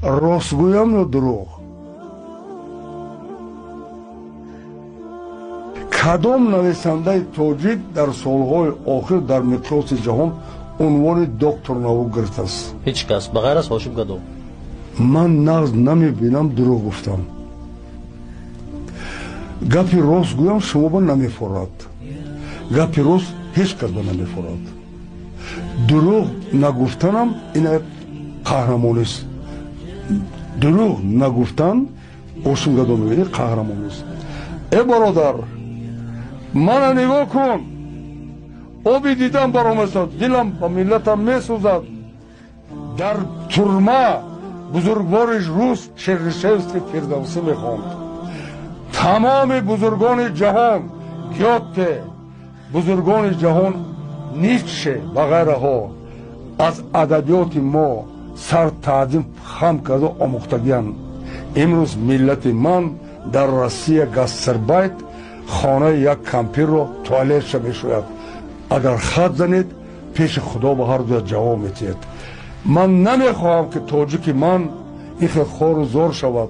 ростгӯям ё дурӯғ? кадом нависандаи тоҷик дар солҳои охир дар миқёси ҷаҳон унвони доктор наву гирифтааст? ҳеҷ кас ба ғайр аз Ҳошим Гадов. ман нағз намебинам, дурӯғ гуфтам. гапи рост гӯям, шумо ба намефорад. гапи рост ҳеҷ кас ба намефорад. дурӯғ нагуфтанам ина қаҳрамонист. дурӯғ нагуфтан Ҳошим Гадов мебини қаҳрамонист. э бародар, мана нигоҳ кун, оби дидам баромесад, дилам ба миллатам месӯзад. дар турма бузургвори рус Чернишевский Фирдавсӣ мехонд. тамоми бузургони ҷаҳон, Гёте, бузургони ҷаҳон, Ницше ва ғайраҳо аз адабиёти мо сар таъзим хам карда омӯхтагиянд. имрӯз миллати ман дар Россия гастарбайт хонаи як кампирро туалетша мешӯяд. агар хат занед, пеши худо ба ҳар дуя ҷавоб метиҳед. ман намехоҳам ки тоҷики ман ин хел хору зор шавад.